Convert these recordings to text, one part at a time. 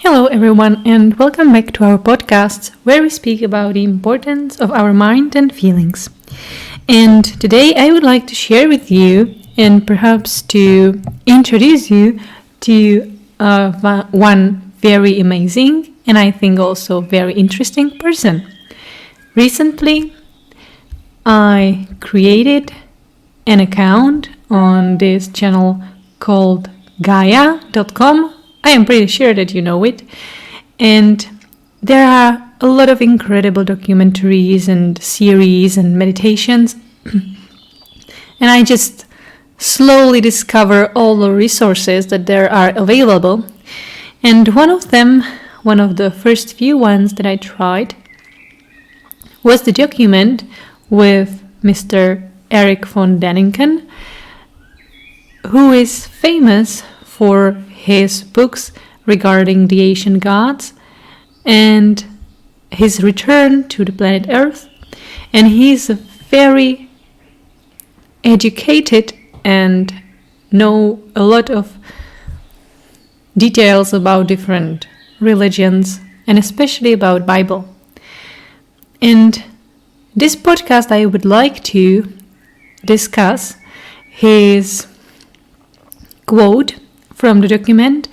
Hello everyone and welcome back to our podcast where we speak about the importance of our mind and feelings. And today I would like to share with you and perhaps to introduce you to one very amazing and I think also very interesting person. Recently I created an account on this channel called Gaia.com. I am pretty sure that you know it. And there are a lot of incredible documentaries and series and meditations. And I just slowly discover all the resources that there are available. And one of the first few ones that I tried was the document with Mr. Erich von Daniken, who is famous for his books regarding the ancient gods and his return to the planet Earth. And he's very educated and know a lot of details about different religions and especially about Bible. And this podcast I would like to discuss his quote from the document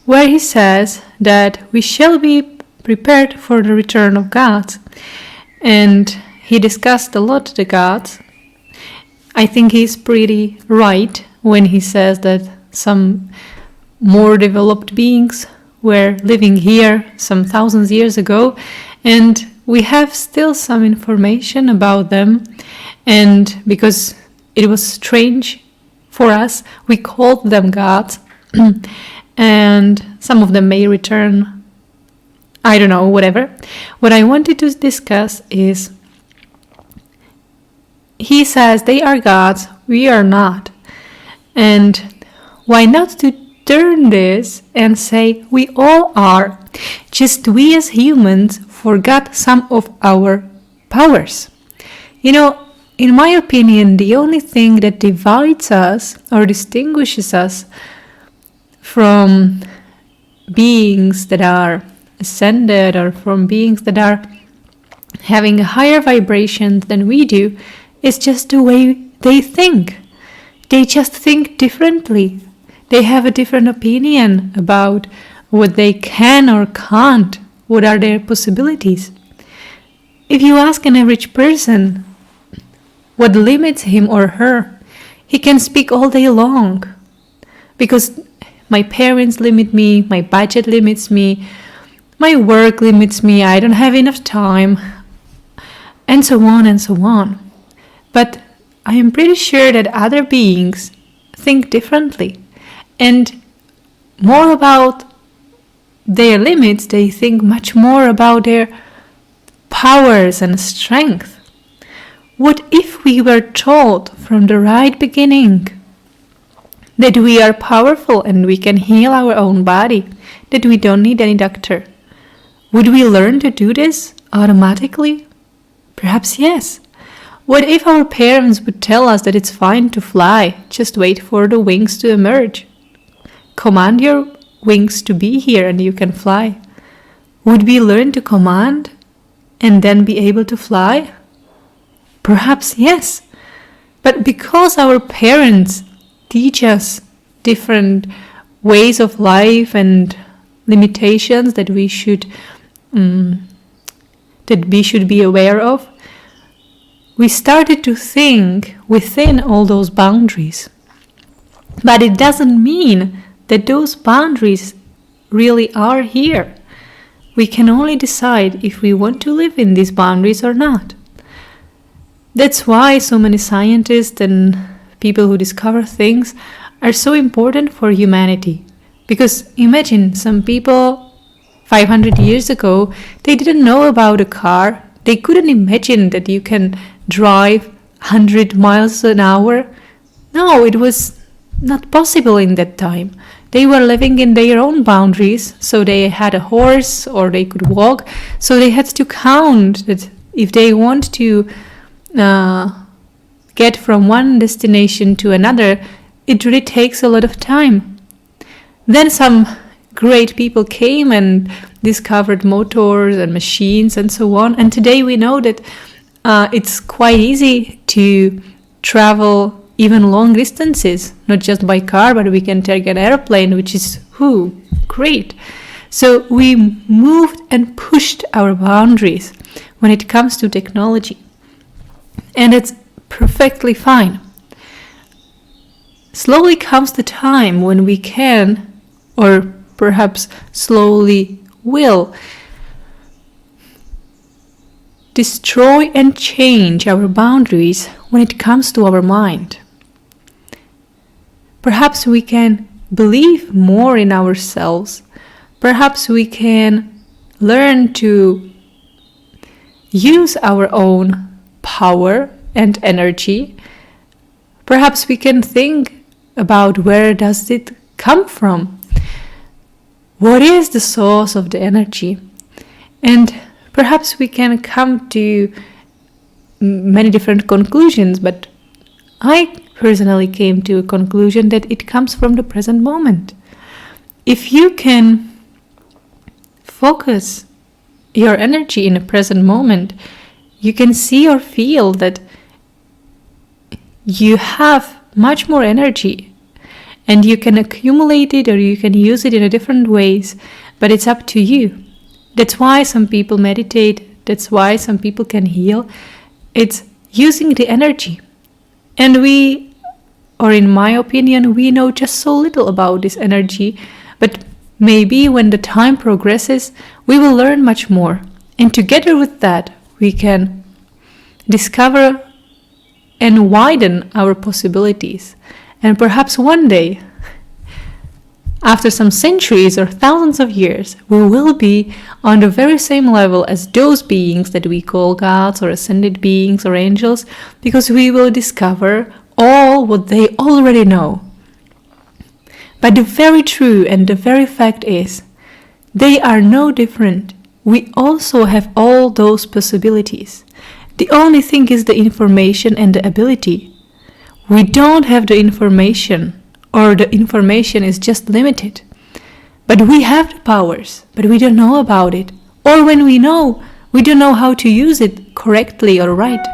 where he says that we shall be prepared for the return of God. And he discussed a lot the gods. I think he's pretty right when he says that some more developed beings were living here some thousands of years ago, and we have still some information about them. And because it was strange for us, we called them gods. And some of them may return, I don't know, whatever. What I wanted to discuss is, he says they are gods, we are not. And why not to turn this and say we all are, just we as humans forgot some of our powers. You know, in my opinion, the only thing that divides us or distinguishes us from beings that are ascended or from beings that are having a higher vibration than we do is just the way they think. They just think differently. They have a different opinion about what they can or can't, what are their possibilities. If you ask an average person what limits him or her, he can speak all day long because my parents limit me, my budget limits me, my work limits me, I don't have enough time, and so on and so on. But I am pretty sure that other beings think differently. And more about their limits, they think much more about their powers and strength. What if we were told from the right beginning that we are powerful and we can heal our own body, that we don't need any doctor? Would we learn to do this automatically? Perhaps yes. What if our parents would tell us that it's fine to fly, just wait for the wings to emerge? Command your wings to be here and you can fly. Would we learn to command and then be able to fly? Perhaps yes. But because our parents teach us different ways of life and limitations that we should be aware of, we started to think within all those boundaries. But it doesn't mean that those boundaries really are here. We can only decide if we want to live in these boundaries or not. That's why so many scientists and people who discover things are so important for humanity. Because imagine some people 500 years ago, they didn't know about a car. They couldn't imagine that you can drive 100 miles an hour. No, it was not possible in that time. They were living in their own boundaries, so they had a horse or they could walk. So they had to count that if they want to get from one destination to another, it really takes a lot of time. Then some great people came and discovered motors and machines and so on. And today we know that it's quite easy to travel even long distances, not just by car, but we can take an airplane, which is great. So we moved and pushed our boundaries when it comes to technology. And it's perfectly fine. Slowly comes the time when we can, or perhaps slowly will, destroy and change our boundaries when it comes to our mind. Perhaps we can believe more in ourselves. Perhaps we can learn to use our own power and energy. Perhaps we can think about where does it come from? What is the source of the energy? And perhaps we can come to many different conclusions, but I personally came to a conclusion that it comes from the present moment. If you can focus your energy in the present moment, you can see or feel that you have much more energy and you can accumulate it or you can use it in a different ways, but it's up to you. That's why some people meditate. That's why some people can heal. It's using the energy. And we, or in my opinion, we know just so little about this energy, but maybe when the time progresses, we will learn much more. And together with that, we can discover and widen our possibilities. And perhaps one day, after some centuries or thousands of years, we will be on the very same level as those beings that we call gods or ascended beings or angels, because we will discover all what they already know. But the very true and the very fact is, they are no different. We also have all those possibilities. The only thing is the information and the ability. We don't have the information, or the information is just limited. But we have the powers, but we don't know about it. Or when we know, we don't know how to use it correctly or right.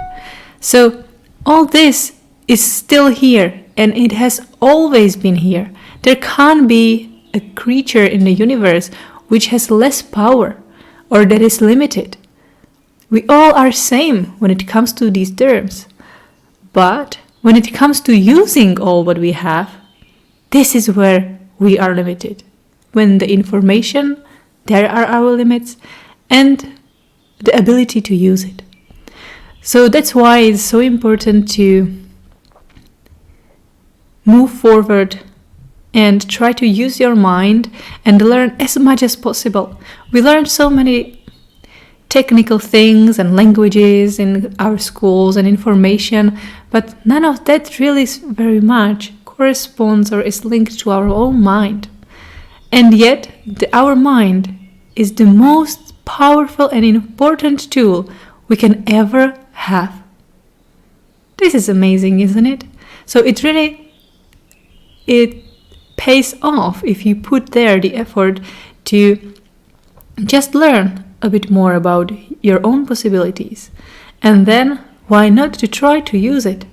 So all this is still here, and it has always been here. There can't be a creature in the universe which has less power or that is limited. We all are same when it comes to these terms. But when it comes to using all what we have, this is where we are limited. When the information, there are our limits, and the ability to use it. So that's why it's so important to move forward and try to use your mind and learn as much as possible. We learn so many technical things and languages in our schools and information, but none of that really very much corresponds or is linked to our own mind. And yet, our mind is the most powerful and important tool we can ever have. This is amazing, isn't it? So it pays off if you put there the effort to just learn a bit more about your own possibilities. And then, why not to try to use it?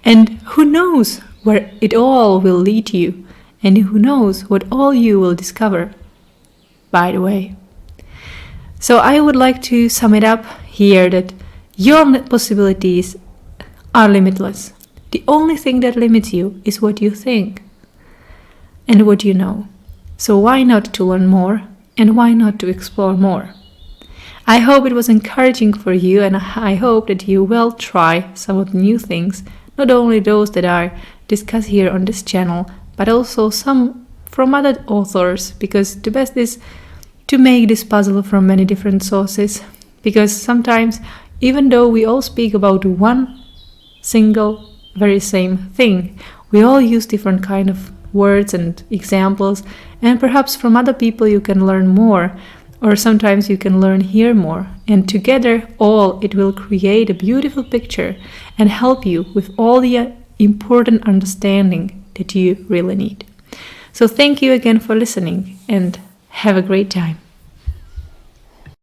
And who knows where it all will lead you, and who knows what all you will discover, by the way. So I would like to sum it up here that your possibilities are limitless. The only thing that limits you is what you think and what you know. So why not to learn more, and why not to explore more? I hope it was encouraging for you, and I hope that you will try some of the new things, not only those that are discussed here on this channel, but also some from other authors, because the best is to make this puzzle from many different sources, because sometimes, even though we all speak about one single, very same thing, we all use different kind of words and examples, and perhaps from other people you can learn more, or sometimes you can learn here more, and together all it will create a beautiful picture and help you with all the important understanding that you really need. So thank you again for listening and have a great time.